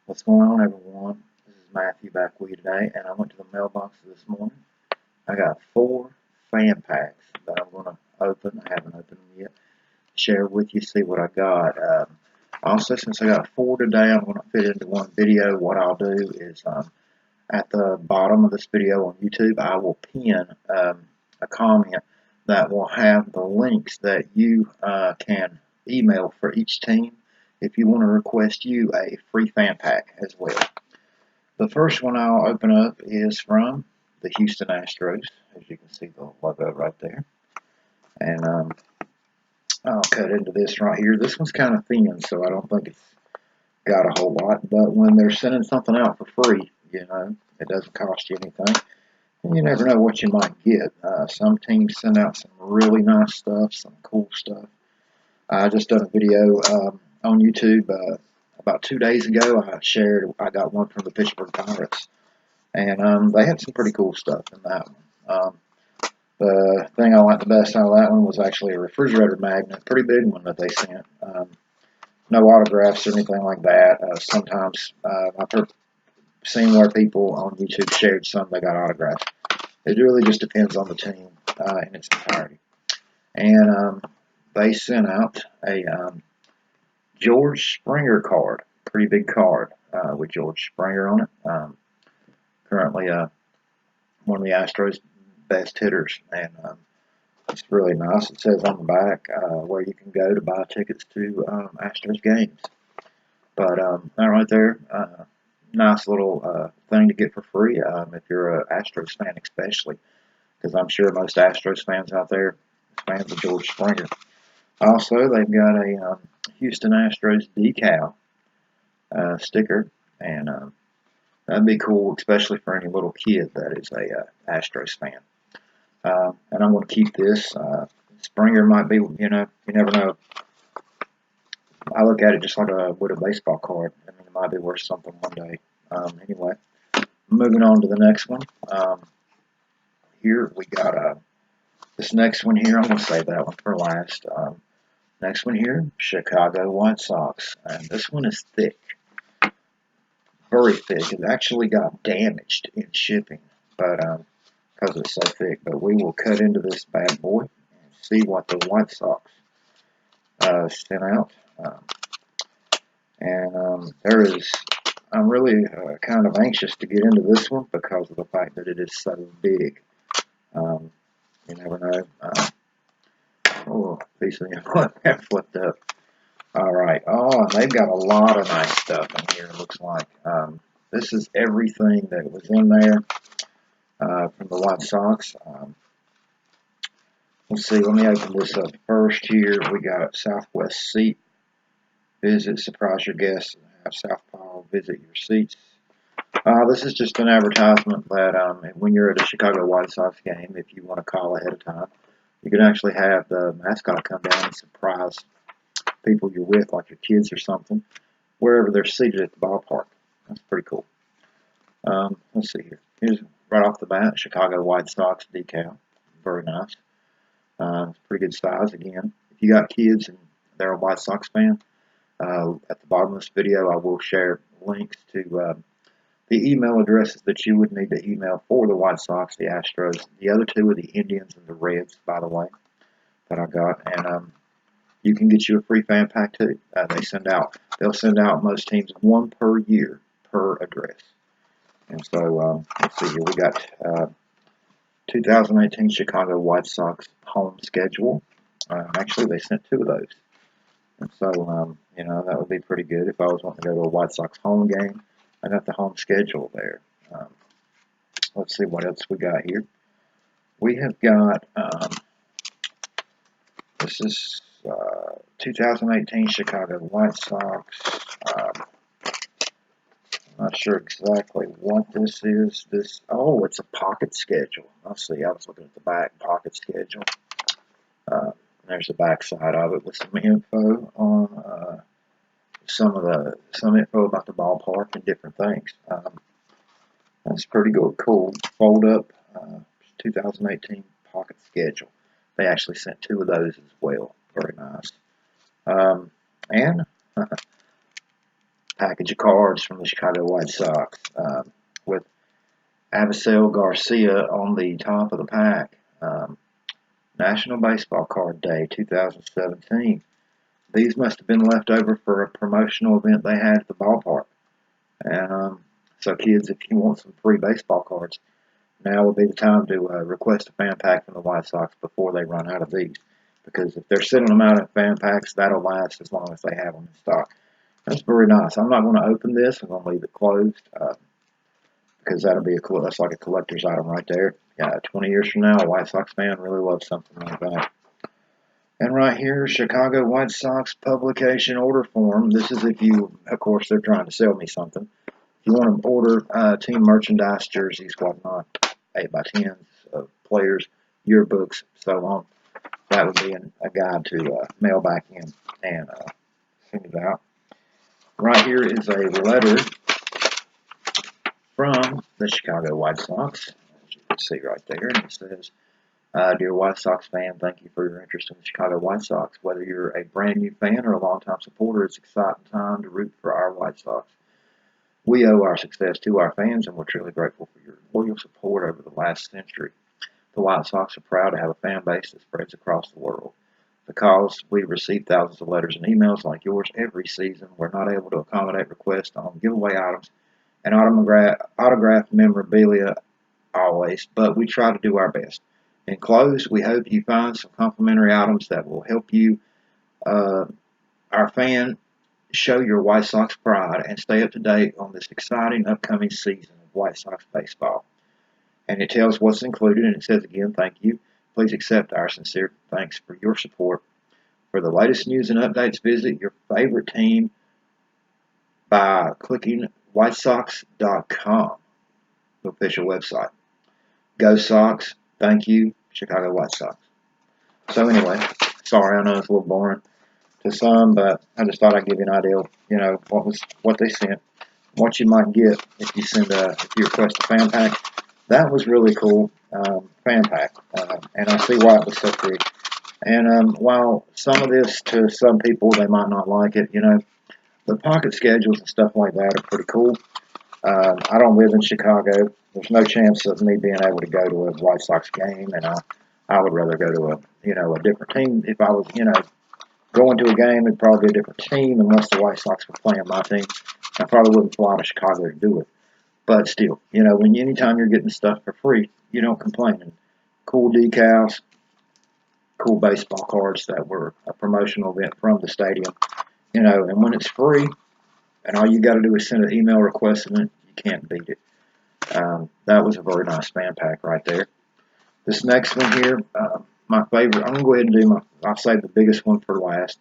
What's going on, everyone? This is Matthew back with you today, and I went to the mailbox this morning. I got 4 fan packs that I'm going to open. I haven't opened them yet. Share with you, see what I got. Also, since I got 4 today, I'm going to fit into one video. What I'll do is at the bottom of this video on YouTube, I will pin a comment that will have the links that you can email for each team if you want to request you a free fan pack as well. The first one I'll open up is from the Houston Astros, as you can see the logo right there. And I'll cut into this right here. This one's kind of thin, so I don't think it's got a whole lot. But when they're sending something out for free, it doesn't cost you anything. And you never know what you might get. Some teams send out some really nice stuff, some cool stuff. I just done a video on YouTube about 2 days ago. I got one from the Pittsburgh Pirates, and they had some pretty cool stuff in that one. The thing I liked the best out of that one was actually a refrigerator magnet, pretty big one that they sent. No autographs or anything like that. Sometimes I've seen where people on YouTube shared some they got autographs. It really just depends on the team in its entirety. And they sent out a George Springer card, pretty big card with George Springer on it. Currently one of the Astros' best hitters, and it's really nice. It says on the back where you can go to buy tickets to Astros games. But that right there, nice little thing to get for free if you're an Astros fan, especially, because I'm sure most Astros fans out there are fans of George Springer. Also, they've got a Houston Astros decal sticker, and that'd be cool, especially for any little kid that is a Astros fan. And I'm going to keep this. Springer might be, you never know. I look at it just like with a baseball card. I mean, it might be worth something one day. Anyway, moving on to the next one. Here we got this next one here. I'm going to save that one for last. Next one here, Chicago White Sox. And this one is thick. Very thick. It actually got damaged in shipping, but because it's so thick. But we will cut into this bad boy and see what the White Sox sent out. I'm really kind of anxious to get into this one because of the fact that it is so big. You never know. Oh, piece of the that flipped up. All right. Oh, and they've got a lot of nice stuff in here, it looks like. This is everything that was in there from the White Sox. Let's see. Let me open this up first here. We got Southwest Seat. Visit, surprise your guests, and have Southpaw visit your seats. This is just an advertisement that when you're at a Chicago White Sox game, if you want to call ahead of time, you can actually have the mascot come down and surprise people you're with, like your kids or something, wherever they're seated at the ballpark. That's pretty cool. Let's see here. Here's right off the bat, Chicago White Sox decal. Very nice. It's pretty good size again. If you got kids and they're a White Sox fan, at the bottom of this video, I will share links to the email addresses that you would need to email for the White Sox, the Astros. The other two are the Indians and the Reds, by the way, that I got. And you can get you a free fan pack too. They'll send out most teams one per year per address. And so let's see here. We got 2018 Chicago White Sox home schedule. Actually, they sent 2 of those. And so, that would be pretty good if I was wanting to go to a White Sox home game. I got the home schedule there. Let's see what else we got here. We have got, this is 2018 Chicago White Sox. I'm not sure exactly what this is. It's a pocket schedule. Let's see, I was looking at the back pocket schedule. There's the back side of it with some info on some info about the ballpark and different things. That's pretty cool. Fold up 2018 pocket schedule. They actually sent 2 of those as well. Very nice. And package of cards from the Chicago White Sox with Avisel Garcia on the top of the pack. National Baseball Card Day 2017. These must have been left over for a promotional event they had at the ballpark. And so, kids, if you want some free baseball cards, now would be the time to request a fan pack from the White Sox before they run out of these. Because if they're sending them out in fan packs, that'll last as long as they have them in stock. That's very nice. I'm not going to open this. I'm going to leave it closed because that's like a collector's item right there. 20 years from now, a White Sox fan really loves something like that. And right here, Chicago White Sox publication order form. This is if you, of course, they're trying to sell me something. If you want to order team merchandise, jerseys, whatnot, 8x10s of players, yearbooks, so on, that would be a guide to mail back in and send it out. Right here is a letter from the Chicago White Sox, as you can see right there, and it says, Dear White Sox fan, thank you for your interest in the Chicago White Sox. Whether you're a brand new fan or a longtime supporter, it's an exciting time to root for our White Sox. We owe our success to our fans, and we're truly grateful for your loyal support over the last century. The White Sox are proud to have a fan base that spreads across the world. Because we receive thousands of letters and emails like yours every season, we're not able to accommodate requests on giveaway items and autographed memorabilia always, but we try to do our best. In close, we hope you find some complimentary items that will help you, our fan, show your White Sox pride and stay up to date on this exciting upcoming season of White Sox baseball. And it tells what's included, and it says again, thank you. Please accept our sincere thanks for your support. For the latest news and updates, visit your favorite team by clicking whitesox.com, the official website. Go Sox. Thank you, Chicago White Sox. So anyway, sorry, I know it's a little boring to some, but I just thought I'd give you an idea of, what they sent, what you might get if you request a fan pack. That was really cool, fan pack, and I see why it was so big. And while some of this, to some people, they might not like it, the pocket schedules and stuff like that are pretty cool. I don't live in Chicago. There's no chance of me being able to go to a White Sox game, and I would rather go to a different team. If I was, going to a game, it'd probably be a different team unless the White Sox were playing my team. I probably wouldn't fly to Chicago to do it. But still, anytime you're getting stuff for free, you don't complain. And cool decals, cool baseball cards that were a promotional event from the stadium, and when it's free, and all you got to do is send an email requesting it, you can't beat it. That was a very nice fan pack right there. This next one here, my favorite, I'm going to go ahead and I'll save the biggest one for last.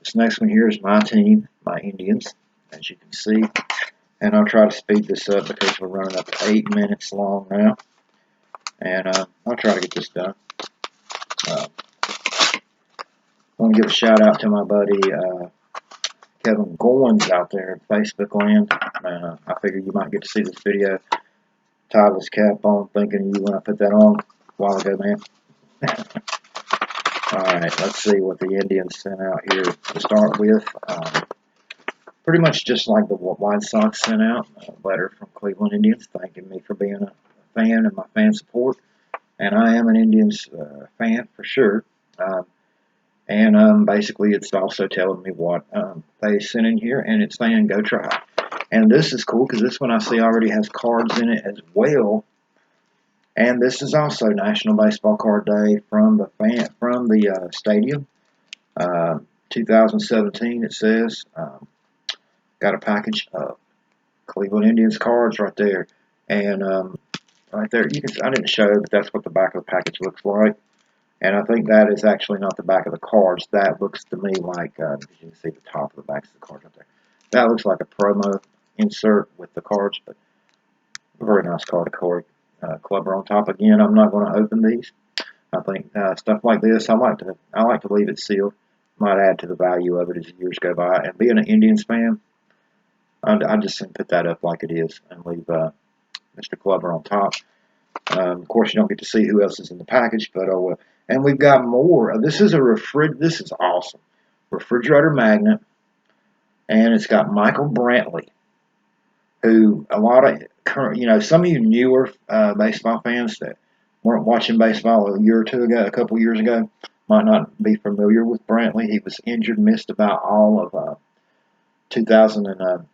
This next one here is my team, my Indians, as you can see. And I'll try to speed this up because we're running up to 8 minutes long now. And I'll try to get this done. I want to give a shout out to my buddy Kevin Goins out there in Facebook land. I figured you might get to see this video. Tied his cap on, thinking of you when I put that on a while ago, man. Alright, let's see what the Indians sent out here to start with. Pretty much just like the White Sox sent out, a letter from Cleveland Indians thanking me for being a fan and my fan support. And I am an Indians fan for sure. And basically it's also telling me what they sent in here, and it's saying go try. And this is cool because this one I see already has cards in it as well. And this is also National Baseball Card Day from the stadium. 2017 it says. Got a package of Cleveland Indians cards right there. And right there, I didn't show, but that's what the back of the package looks like. And I think that is actually not the back of the cards. That looks to me like, you can see the top of the backs of the cards right there. That looks like a promo insert with the cards, but a very nice card, Corey. Clubber on top. Again, I'm not going to open these. I think stuff like this, I like to leave it sealed. Might add to the value of it as years go by. And being an Indians fan, I just put that up like it is and leave Mr. Clubber on top. Of course, you don't get to see who else is in the package, but oh well. And we've got more. This is awesome. Refrigerator magnet. And it's got Michael Brantley, who a lot of current, some of you newer baseball fans that weren't watching baseball a year or two ago, a couple years ago, might not be familiar with Brantley. He was injured, missed about all of 2000 and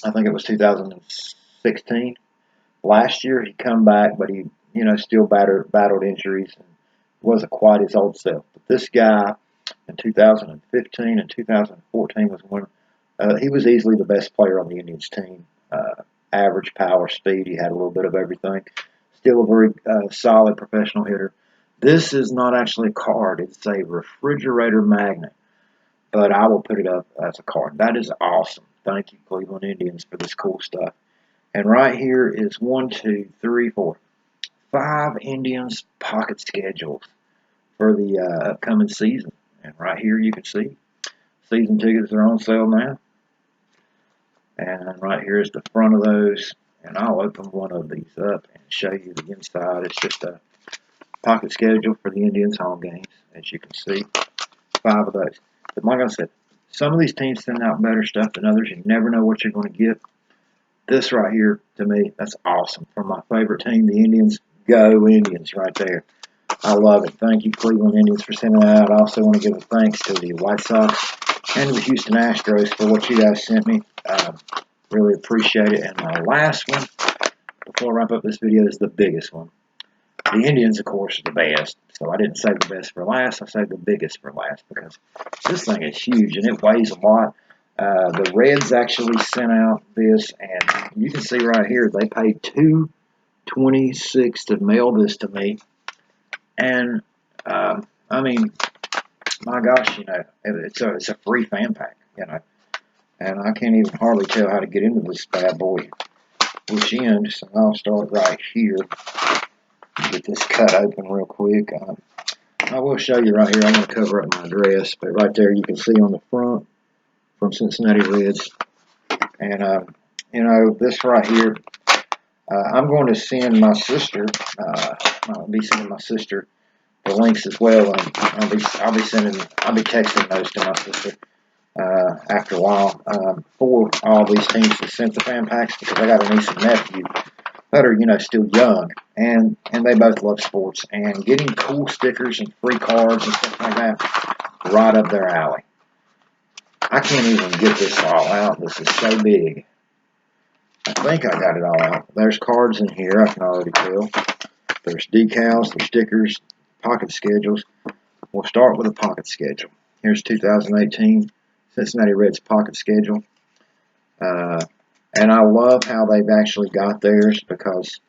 I think it was 2016. Last year he come back, but he still battled injuries and wasn't quite his old self. But this guy in 2015 and 2014 was one. He was easily the best player on the Indians team. Average power, speed. He had a little bit of everything. Still a very solid professional hitter. This is not actually a card. It's a refrigerator magnet. But I will put it up as a card. That is awesome. Thank you, Cleveland Indians, for this cool stuff. And right here is 1, 2, 3, 4, 5 Indians pocket schedules for the upcoming season. And right here you can see season tickets are on sale now. And right here is the front of those. And I'll open one of these up and show you the inside. It's just a pocket schedule for the Indians home games, as you can see. 5 of those. But like I said, some of these teams send out better stuff than others. You never know what you're going to get. This right here, to me, that's awesome. For my favorite team, the Indians. Go Indians right there. I love it. Thank you, Cleveland Indians, for sending that out. I also want to give a thanks to the White Sox and the Houston Astros for what you guys sent me. Really appreciate it. And my last one, before I wrap up this video, is the biggest one. The Indians, of course, are the best. So I didn't save the best for last. I saved the biggest for last because this thing is huge and it weighs a lot. The Reds actually sent out this, and you can see right here they paid $2.26 to mail this to me. And I mean, my gosh, it's a free fan pack, and I can't even hardly tell how to get into this bad boy which end. So I'll start right here. Get this cut open real quick. I will show you right here. I'm going to cover up my address, but right there you can see on the front from Cincinnati Reds. And this right here, I'm going to send my sister. I'll be sending my sister the links as well. I'll be texting those to my sister after a while for all these teams that sent the fan packs, because I got a niece and nephew that are still young, and they both love sports, and getting cool stickers and free cards and stuff like that right up their alley. I can't even get this all out. This is so big. I think I got it all out. There's cards in here, I can already tell. There's decals, there's stickers, pocket schedules. We'll start with a pocket schedule. Here's 2018 Cincinnati Reds pocket schedule. And I love how they've actually got theirs because,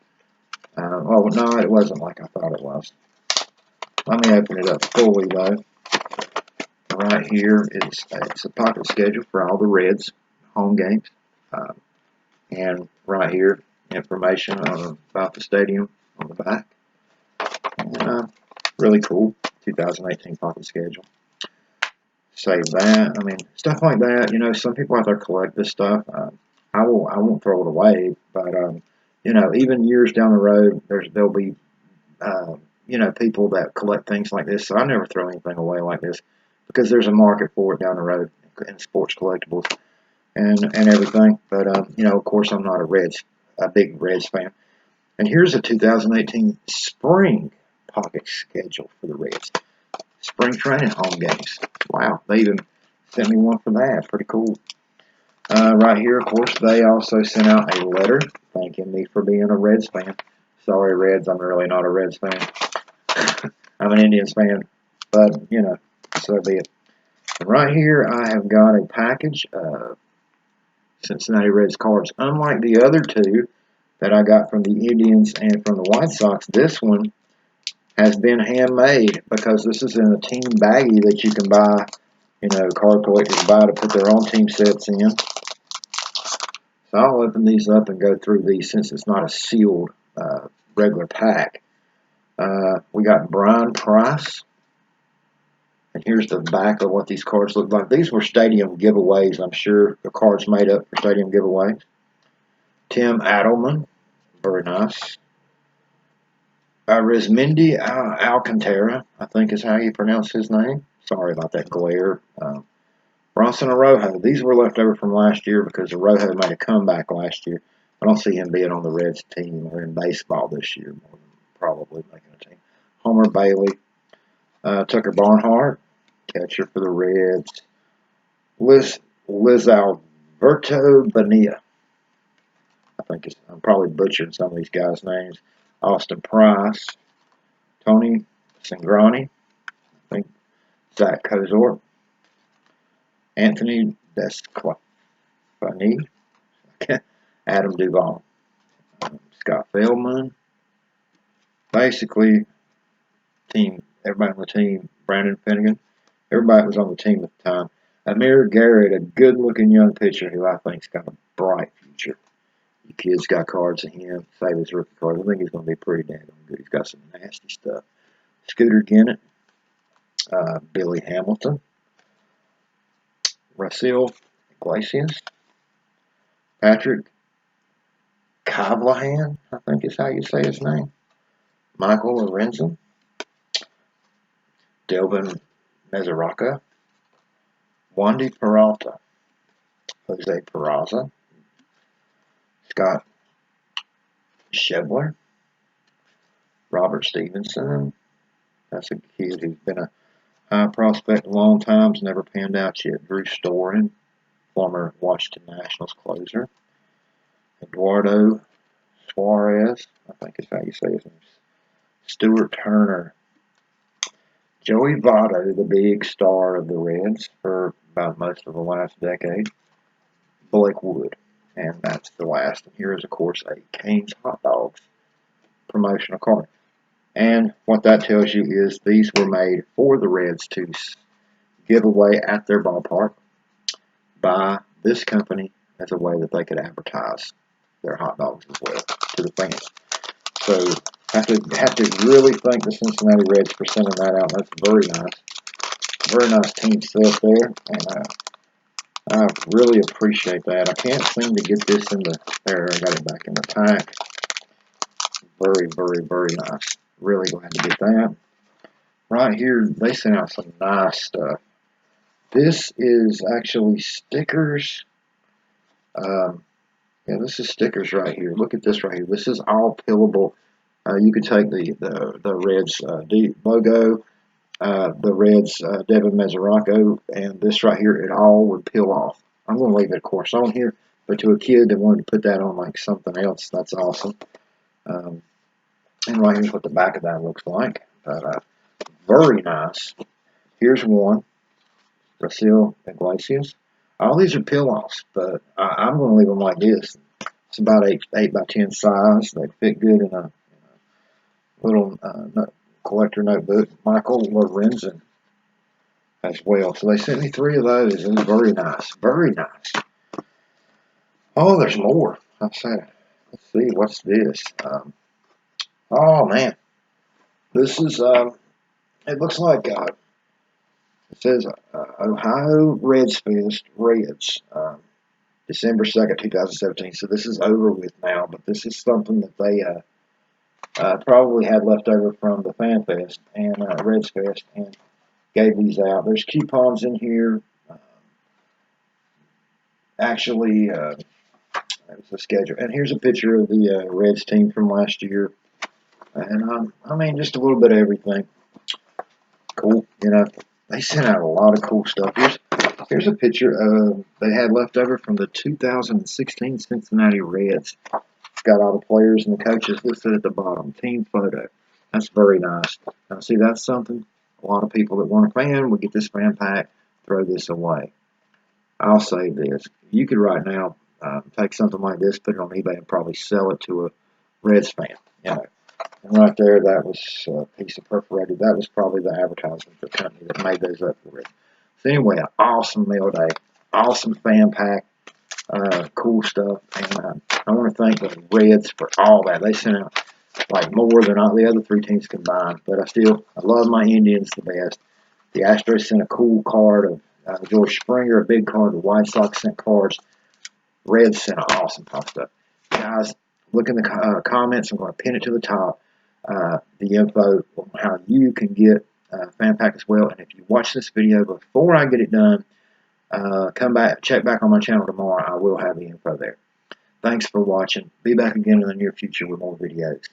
oh, no, it wasn't like I thought it was. Let me open it up fully, though. Right here, it's a pocket schedule for all the Reds home games. And right here, information about the stadium on the back. Really cool, 2018 pocket schedule. Save that. I mean, stuff like that. Some people out there collect this stuff. I won't throw it away, but even years down the road, there'll be people that collect things like this. So I never throw anything away like this because there's a market for it down the road in sports collectibles and everything. But of course, I'm not a big Reds fan. And here's a 2018 spring pocket schedule for the Reds. Spring training home games. Wow, they even sent me one for that. Pretty cool. Right here, of course, they also sent out a letter thanking me for being a Reds fan. Sorry, Reds, I'm really not a Reds fan. I'm an Indians fan, but, so be it. And right here, I have got a package of Cincinnati Reds cards. Unlike the other two that I got from the Indians and from the White Sox, this one has been handmade because this is in a team baggie that you can buy, card collectors buy to put their own team sets in. So I'll open these up and go through these since it's not a sealed regular pack. We got Brian Price. And here's the back of what these cards look like. These were stadium giveaways. I'm sure the cards made up for stadium giveaways. Tim Adelman. Very nice. Resmendi Alcantara, I think is how you pronounce his name. Sorry about that glare. Bronson Arroyo. These were left over from last year because Arroyo made a comeback last year. I don't see him being on the Reds team or in baseball this year, more than probably making a team. Homer Bailey. Tucker Barnhart, catcher for the Reds. Liz Alberto Bonilla. I'm probably butchering some of these guys' names. Austin Price. Tony Sangrani. I think Zach Kozor. Anthony Desclafani. Adam Duvall. Scott Feldman. Basically, everybody on the team. Brandon Finnegan. Everybody was on the team at the time. Amir Garrett, a good-looking young pitcher who I think's got a bright future. You kids got cards of him. Save his rookie cards. I think he's going to be pretty damn good. He's got some nasty stuff. Scooter Gennett, Billy Hamilton, Rasil Iglesias, Patrick Kavlahan, I think is how you say his name, Michael Lorenzen, Delvin Mesoraca, Wandy Peralta, Jose Peraza, Scott Shebler, Robert Stevenson. That's a kid who's been a high prospect a long time, never panned out yet. Drew Storen, former Washington Nationals closer. Eduardo Suarez, I think is how you say his name. Stuart Turner. Joey Votto, the big star of the Reds for about most of the last decade. Blake Wood. And that's the last. And here is, of course, a Cane's Hot Dogs promotional card. And what that tells you is these were made for the Reds to give away at their ballpark by this company as a way that they could advertise their hot dogs as well to the fans. So have to really thank the Cincinnati Reds for sending that out. That's very nice. Very nice team set there. And I really appreciate that. I can't seem to get this in the, there, I got it back in the pack. Very, very, very nice. Really glad to get that. Right here, they sent out some nice stuff. This is actually stickers. Yeah, this is stickers right here. Look at this right here. This is all pillable. You could take the Reds logo, the Reds Devin Mesoraco, and this right here, it all would peel off. I'm going to leave it, of course, on here, but to a kid that wanted to put that on like something else, that's awesome. And right here's what the back of that looks like. But very nice. Here's one. Rasil Iglesias. All these are peel-offs, but I'm going to leave them like this. It's about 8 by 10 size. They fit good in a little collector notebook. Michael Lorenzen as well. So they sent me 3 of those, and it's very nice. Very nice. Oh, there's more. I'll say. Let's see. What's this? Oh, man. This is, it looks like, it says Ohio Reds Fest Reds, December 2nd, 2017. So this is over with now, but this is something that they probably had left over from the Fan Fest and Reds Fest and gave these out. There's coupons in here. Actually, it's a schedule. And here's a picture of the Reds team from last year. And I mean, just a little bit of everything. Cool. You know, they sent out a lot of cool stuff. Here's a picture they had left over from the 2016 Cincinnati Reds. It's got all the players and the coaches listed at the bottom. Team photo. That's very nice. Now, see, that's something a lot of people that want a fan would get this fan pack, throw this away. I'll say this. You could right now take something like this, put it on eBay, and probably sell it to a Reds fan. You know. And right there, that was a piece of perforated. That was probably the advertisement for the company that made those up for it. So anyway, awesome mail day. Awesome fan pack. Cool stuff. And I want to thank the Reds for all that. They sent out like more than all the other 3 teams combined. But I love my Indians the best. The Astros sent a cool card of George Springer, a big card. The White Sox sent cards. Reds sent an awesome top stuff. Guys, look in the comments. I'm going to pin it to the top. The info on how you can get fan pack as well. And if you watch this video before I get it done, Come back, check back on my channel tomorrow. I will have the info there. Thanks for watching. Be back again in the near future with more videos.